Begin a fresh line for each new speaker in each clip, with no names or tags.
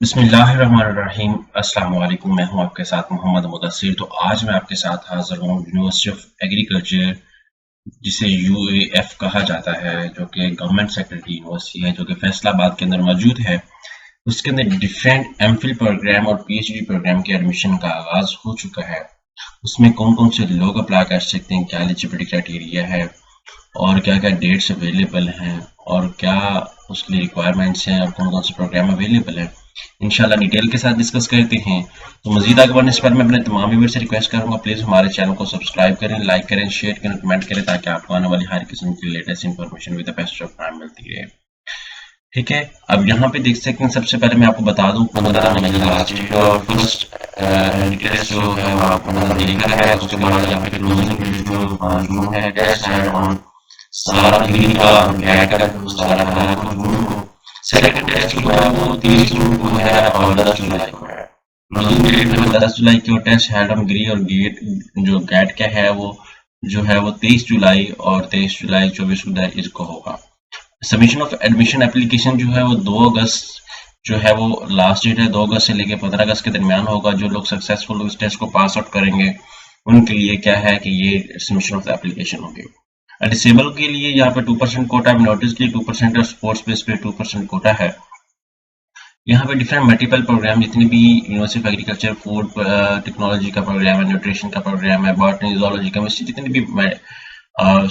बिस्मिल्लाहिर्रहमानिर्रहीम। अस्सलाम वालेकुम। मैं हूं आपके साथ मोहम्मद मुदस्सिर। तो आज मैं आपके साथ हाजिर हूं यूनिवर्सिटी ऑफ एग्रीकल्चर, जिसे यूएएफ कहा जाता है, जो कि गवर्नमेंट सेक्रेटरी यूनिवर्सिटी है, जो कि फैसलाबाद के अंदर मौजूद है। उसके अंदर डिफरेंट एमफिल प्रोग्राम और पीएचडी प्रोग्राम के एडमिशन का आगाज हो चुका है। उसमें कौन कौन से लोग अप्लाई कर सकते हैं, क्या एलिजिबिलिटी क्राइटेरिया है और क्या क्या डेट्स अवेलेबल हैं और क्या उसके लिए रिक्वायरमेंट्स हैं और कौन कौन से प्रोग्राम अवेलेबल है, इंशाल्लाह डिटेल के साथ डिस्कस करते हैं। तो मजीद आगे बढ़ने से पहले मैं अपने तमाम व्यूअर से रिक्वेस्ट करूंगा, प्लीज़ हमारे चैनल को सब्सक्राइब करें, लाइक करें, शेयर करें, कमेंट करें, ताकि आपको आने वाली हर किस्म की latest information with the best of time मिलती रहे। ठीक है, अब यहाँ पे देख सकते हैं, सबसे पहले मैं आपको बता दूं 15 मई लास्ट डेट और फर्स्ट टेस्ट जो है वो आपको देखा है। उसके बाद यहाँ पे क्लोजिंग डेट जो 5 जून है, टेस्ट है ऑन सारा डिग्री का गैट का सारा है तो जून को। सेकंड टेस्ट जो है वो 30 जून को है और 10 जुलाई को है। क्लोजिंग डेट जो 10 जुलाई की, और टेस्ट हेड ऑन डिग्री और गेट जो गैट का है वो जो है वो 23 जुलाई और 23 जुलाई 24 को होगा। सबमिशन ऑफ एडमिशन एप्लीकेशन जो है वो 2 अगस्त जो है वो लास्ट डेट है। 2 अगस्त से लेकर 15 अगस्त के दरमियान होगा। जो लोग सक्सेसफुल इस टेस्ट को पास आउट करेंगे उनके लिए क्या है कि ये सबमिशन ऑफ एप्लीकेशन होगी। डिसेबल के लिए यहाँ पे 2% कोटा, नोटिस के लिए 2% और स्पोर्ट्स बेस पे 2% कोटा है। यहाँ पे डिफरेंट मल्टीपल प्रोग्राम जितने भी university of agriculture, food technology का प्रोग्राम है, न्यूट्रिशन का प्रोग्राम है, बॉटनी, जूलॉजी, केमिस्ट्री, जितने भी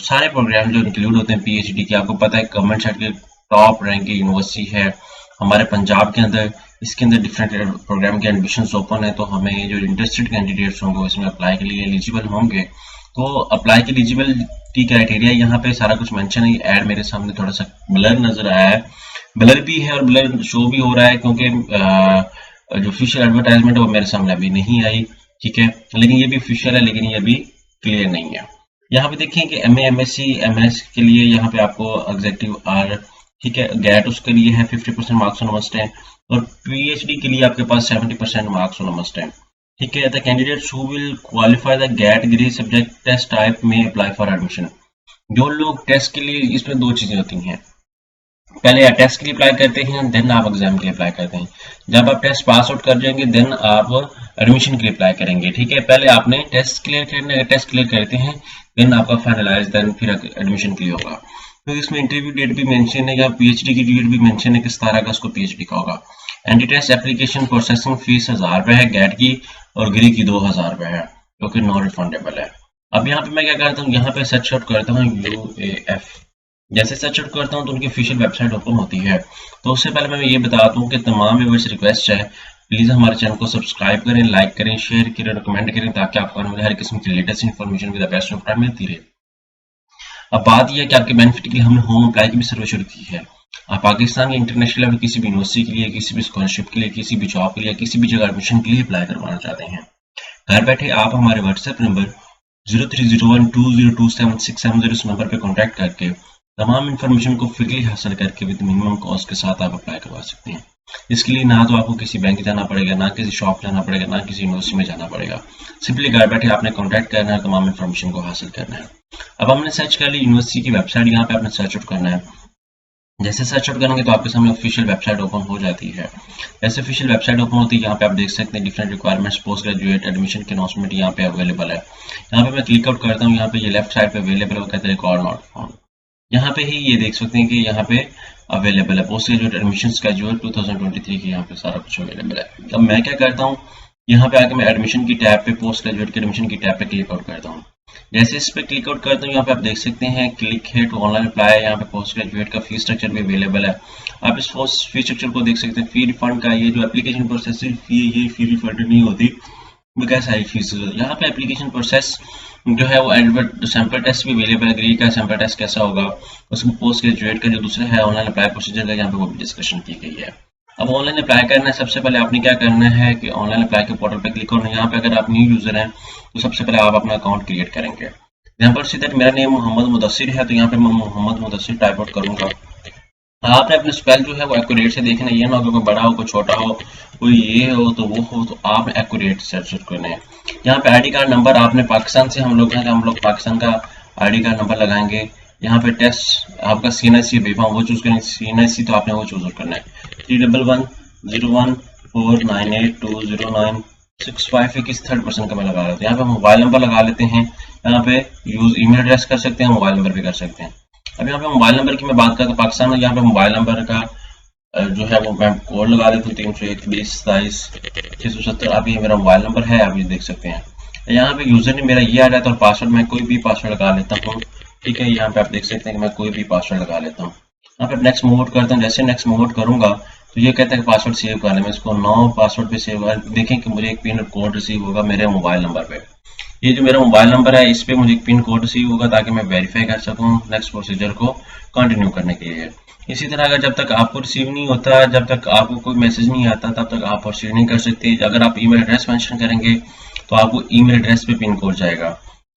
सारे प्रोग्राम जो इंक्लूड होते हैं पीएचडी के, आपको पता है गवर्नमेंट साइड के टॉप रैंक की यूनिवर्सिटी है हमारे पंजाब के अंदर। इसके अंदर डिफरेंट प्रोग्राम के एडमिशन ओपन है, तो हमें जो इंटरेस्टेड कैंडिडेट्स होंगे इसमें अप्लाई के लिए एलिजिबल होंगे। तो अप्लाई की एलिजिबिलिटी क्राइटेरिया यहाँ पे सारा कुछ मेंशन है। ऐड मेरे सामने थोड़ा सा ब्लर नजर आया है, ब्लर भी है और ब्लर शो भी हो रहा है, क्योंकि जो ऑफिशियल एडवर्टाइजमेंट है वो मेरे सामने अभी नहीं आई। ठीक है, लेकिन ये भी ऑफिशियल है, लेकिन ये अभी क्लियर नहीं है। यहाँ पे देखें कि एमए, एमएससी, एमएस के लिए यहाँ पे आपको एग्जेक्टिव आर, ठीक है, गैट उसके लिए है 50% मार्क्स ऑन मस्ट है, और पीएचडी के लिए आपके पास 70% मार्क्स ऑन मस्ट है। ठीक है, the candidates who will qualify the GAT grade subject test type में अप्लाई फॉर एडमिशन। जो लोग टेस्ट के लिए, इसमें दो चीजें होती हैं, पहले आप टेस्ट के लिए अप्लाई करते हैं, देन आप एग्जाम के लिए अप्लाई करते हैं। जब आप टेस्ट पास आउट कर जाएंगे देन आप एडमिशन के लिए अप्लाई करेंगे। ठीक है, पहले आपने टेस्ट क्लियर करना है, टेस्ट क्लियर करते हैं देन आपका फाइनलाइज, देन फिर एडमिशन के लिए होगा। तो इसमें इंटरव्यू डेट भी मेंशन है, या पीएचडी की डेट भी मेंशन है कि 17 अगस्त को पीएचडी का होगा। Anti test application processing fees 1000 रुपए है गैट की, और ग्री की 2000 रुपए है, जो कि नॉन रिफंडेबल है। अब यहाँ पे मैं क्या करता हूँ, यहाँ पे सर्च आउट करता हूँ यूएएफ। जैसे सर्च आउट करता हूँ तो उनकी ऑफिशियल वेबसाइट ओपन होती है। तो उससे पहले मैं ये बताता हूँ कि तमाम व्यूअर्स रिक्वेस्ट है, प्लीज हमारे चैनल को सब्सक्राइब करें, लाइक करें, शेयर करें, कमेंट करें, ताकि आपको हर किस्म की latest information with the best of time मिलती रहे। अब बात यह है कि आपके बेनिफिट के लिए हमने होम अप्लाई की भी सर्विस शुरू की है। आप पाकिस्तान या इंटरनेशनल लेवल किसी भी यूनिवर्सिटी के लिए, किसी भी स्कॉलरशिप के लिए, किसी भी जॉब के लिए, किसी भी जगह एडमिशन के लिए अप्लाई करवाना चाहते हैं, घर बैठे आप हमारे व्हाट्सएप नंबर 0301202767 इस नंबर पर कॉन्टैक्ट करके तमाम इन्फॉर्मेशन को फ्रीली हासिल करके विद मिनिमम कॉस्ट के साथ आप अप्लाई करवा सकते हैं। इसके लिए ना तो आपको किसी बैंक जाना पड़ेगा, ना किसी शॉप जाना पड़ेगा, ना किसी यूनिवर्सिटी में जाना पड़ेगा। सिंपली घर बैठे आपने कॉन्टैक्ट करना है, तमाम इन्फॉर्मेशन को हासिल करना है। अब हमने सर्च कर ली यूनिवर्सिटी की वेबसाइट, यहाँ पे आपने सर्च आउट करना है। जैसे सर्च आउट करेंगे तो आपके सामने ऑफिशियल वेबसाइट ओपन हो जाती है। जैसे ऑफिशियल वेबसाइट ओपन होती है, यहाँ पे आप देख सकते हैं different requirements, post graduate admission के अनाउंसमेंट यहाँ पे अवेलेबल है। यहाँ पे मैं क्लिक आउट करता हूँ, यहाँ पे ये लेफ्ट साइड पे अवेलेबल है, कहते हैं रिकॉर्ड नॉट फाउंड। यहाँ पे ही ये देख सकते हैं कि यहाँ पे अवेलेबल है पोस्ट ग्रेजुएट एडमिशन स्केड्यूल 2023 की, यहाँ पे सारा कुछ अवेलेबल है। अब मैं क्या करता हूँ, यहाँ पे आके मैं एडमिशन की टैब पे, पोस्ट ग्रेजुएट के एडमिशन की टैब पे क्लिक आउट करता हूँ। जैसे इस पे क्लिक आउट करता हूँ, यहाँ पे आप देख सकते हैं क्लिक है टू ऑनलाइन अप्लाई, यहाँ पे पोस्ट ग्रेजुएट का फी स्ट्रक्चर भी अवेलेबल है। आप इस फी स्ट्रक्चर को देख सकते हैं। फी रिफंड का ये जो एप्लीकेशन प्रोसेस फी है, ये फी रिफंड नहीं होती, बिकॉज सारी फीस यहाँ पे एप्लीकेशन प्रोसेस जो है वो एडवर्ट सैंपल टेस्ट भी अवेलेबल है। ग्री का सैंपल टेस्ट कैसा होगा, उसमें पोस्ट ग्रेजुएट का जो दूसरा है ऑनलाइन अप्लाई प्रोसीजर का, यहाँ पे वो भी डिस्कशन की गई है। अब ऑनलाइन अप्लाई करना है, सबसे पहले आपने क्या करना है कि ऑनलाइन अप्लाई के पोर्टल पे क्लिक करना है। यहाँ पे अगर आप न्यू यूजर हैं तो सबसे पहले आप अपना अकाउंट क्रिएट करेंगे। यहाँ पर सीधा मेरा नेम मोहम्मद मुदस्सिर है, तो यहाँ पे मैं मोहम्मद मुदस्सिर टाइप आउट करूंगा। आपने अपने स्पेल जो है वो एक्यूरेट से देखना, ये ना हो कोई बड़ा हो, कोई छोटा हो, कोई ये हो तो वो हो, तो आपने एक्यूरेट सर्च करना है। यहाँ पे आईडी कार्ड नंबर, आपने पाकिस्तान से हम लोग हैं, हम लोग पाकिस्तान का आईडी कार्ड नंबर लगाएंगे। यहाँ पे टेस्ट आपका CNIC बेफा वो चूज करेंगे, CNIC तो आपने वो चूज करना है 31101 4982096 एक इस थर्ड पर्सन का मैं लगा लेते हैं। यहाँ पे मोबाइल नंबर लगा लेते हैं, यहाँ पे यूज ईमेल एड्रेस कर सकते हैं, मोबाइल नंबर भी कर सकते हैं। अब यहाँ पे मोबाइल नंबर की मैं बात करता हूँ पाकिस्तान में, यहाँ पे मोबाइल नंबर का जो है वो मैं कोड लगा देता हूँ 301 20 27 670। अब ये मेरा मोबाइल नंबर है, आप ये देख सकते हैं। यहाँ पे यूजर ने मेरा ये आ जाता है और पासवर्ड मैं कोई भी पासवर्ड लगा लेता हूँ, ठीक है। यहाँ पे आप देख सकते हैं कि मैं कोई भी पासवर्ड लगा लेता हूँ। यहाँ पे नेक्स्ट मूव करता हूँ, जैसे नेक्स्ट मूव करूंगा तो ये कहता है कि पासवर्ड सेव कर ले। मैं इसको 9 पासवर्ड पे सेव कर, देखें कि मुझे एक पिन कोड रिसीव होगा मेरे मोबाइल नंबर पे। ये जो मेरा मोबाइल नंबर है इस पे मुझे एक पिन कोड रिसीव होगा ताकि मैं वेरीफाई कर सकूं नेक्स्ट प्रोसीजर को कंटिन्यू करने के लिए। इसी तरह अगर जब तक आपको रिसीव नहीं होता, जब तक आपको कोई मैसेज नहीं आता, तब तक आप प्रोसीड नहीं कर सकते। अगर आप ईमेल एड्रेस मेंशन करेंगे तो आपको ईमेल एड्रेस पे पिन कोड जाएगा,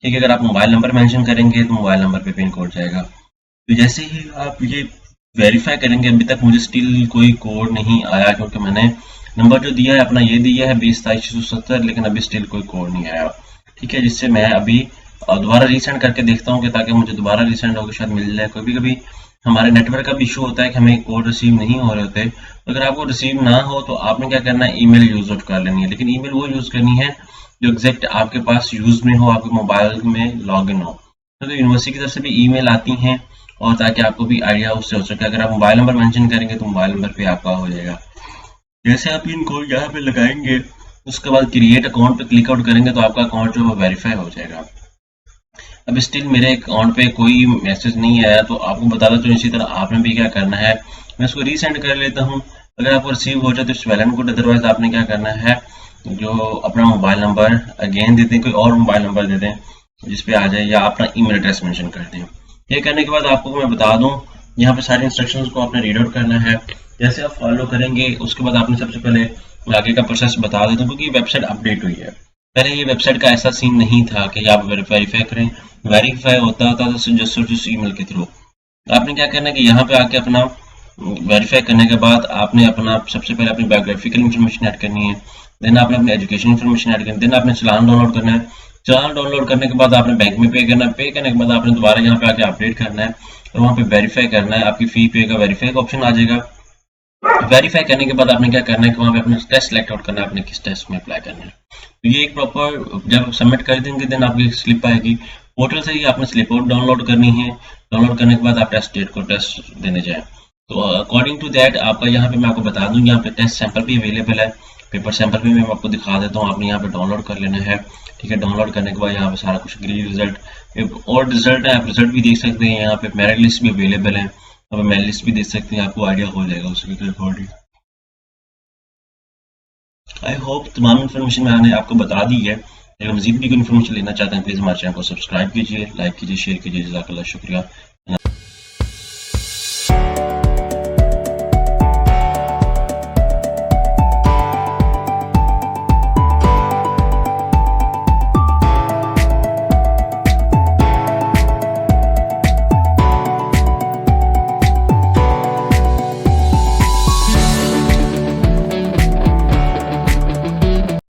ठीक है। अगर आप मोबाइल नंबर मेंशन करेंगे तो मोबाइल नंबर पे पिन कोड जाएगा। तो जैसे ही आप ये वेरीफाई करेंगे, अभी तक मुझे स्टिल कोई कोड नहीं आया क्योंकि मैंने नंबर जो दिया है अपना ये दिया है 20 27 लेकिन अभी स्टिल कोई कोड नहीं आया, ठीक है। जिससे मैं अभी दोबारा रीसेंड करके देखता हूँ कि ताकि मुझे दोबारा रीसेंड होकर शायद मिल जाए। कभी कभी हमारे नेटवर्क का भी इशू होता है कि हमें कोड रिसीव नहीं हो रहे होते। तो अगर आपको रिसीव ना हो तो आपने क्या करना है, ईमेल यूज आउट कर लेनी है, लेकिन ईमेल वो यूज करनी है जो एग्जैक्ट आपके पास यूज में हो, आपके मोबाइल में लॉग इन हो। तो यूनिवर्सिटी की तरफ से भी ईमेल आती हैं और ताकि आपको भी आइडिया उससे हो सके। अगर आप मोबाइल नंबर मेंशन करेंगे तो मोबाइल नंबर पे आपका हो जाएगा। जैसे आप इनको यहाँ पे लगाएंगे उसके बाद क्रिएट अकाउंट पे क्लिक आउट करेंगे तो आपका अकाउंट जो है वेरीफाई हो जाएगा। अब स्टिल मेरे अकाउंट पे कोई मैसेज नहीं आया तो आपको बता देता हूँ। इसी तरह आपने भी क्या करना है, मैं इसको रीसेंड कर लेता हूँ। अगर आपको रिसीव हो जाए तो it's well and good, otherwise आपने क्या करना है, जो अपना मोबाइल नंबर अगेन दे दें, कोई और मोबाइल नंबर दे दें जिसपे आ जाए, या अपना ईमेल एड्रेस मेंशन कर दें। ये करने के बाद आपको मैं बता दूं, यहाँ पे सारे इंस्ट्रक्शंस को आपने रीड आउट करना है। जैसे आप फॉलो करेंगे उसके बाद आपने सबसे पहले मैं आगे का प्रोसेस बता देता हूँ क्योंकि वेबसाइट अपडेट हुई है। पहले ये वेबसाइट का ऐसा सीन नहीं था कि आप वेरीफाई करें, वेरीफाई होता था तो जस्ट ईमेल के थ्रू। आपने क्या करना है कि यहाँ पे आके अपना वेरीफाई करने के बाद आपने अपना सबसे पहले अपनी बायोग्राफिकल इन्फॉर्मेशन ऐड करनी है, देन आपने अपनी एजुकेशन इन्फॉर्मेशन ऐड करनी है, देन आपने चालान डाउनलोड करना है। चालान डाउनलोड करने के बाद आपने बैंक में पे करना है, पे करने के बाद आपने दोबारा यहाँ पे आके अपडेट करना है और वहाँ पे वेरीफाई करना है। आपकी फी पे का वेरीफाई का ऑप्शन आ जाएगा। वेरीफाई करने के बाद आपने क्या करना है कि वहाँ पे अपना टेस्ट सेलेक्ट आउट करना है, आपने किस टेस्ट में अप्लाई करना है। तो ये एक प्रॉपर जब सबमिट कर देंगे देन आपकी स्लिप आएगी पोर्टल से ही, आपने स्लिप आउट डाउनलोड करनी है। डाउनलोड करने के बाद आप टेस्ट डेट को टेस्ट देने जाएं। तो अकॉर्डिंग टू दैट आपका यहाँ पे मैं आपको बता दूं, यहाँ पे टेस्ट सैंपल भी अवेलेबल है, पेपर सैंपल भी मैं आपको दिखा देता हूँ। आपने यहाँ पे डाउनलोड कर लेना है, ठीक है। डाउनलोड करने के बाद यहाँ पे सारा कुछ ग्रीन रिजल्ट और रिजल्ट है, आप रिजल्ट भी देख सकते हैं। यहाँ पे मेरिट लिस्ट भी अवेलेबल है, अब मेरिट लिस्ट भी देख सकते हैं, आपको आइडिया हो जाएगा उसके अकॉर्डिंग। आई होप तमाम इन्फॉर्मेशन मैंने आपको बता दी है। अगर मजीद भी कोई इन्फॉर्मेशन लेना चाहते हैं प्लीज़ हमारे चैनल को सब्सक्राइब कीजिए, लाइक कीजिए, शेयर कीजिए। जज़ाकल्लाह, शुक्रिया।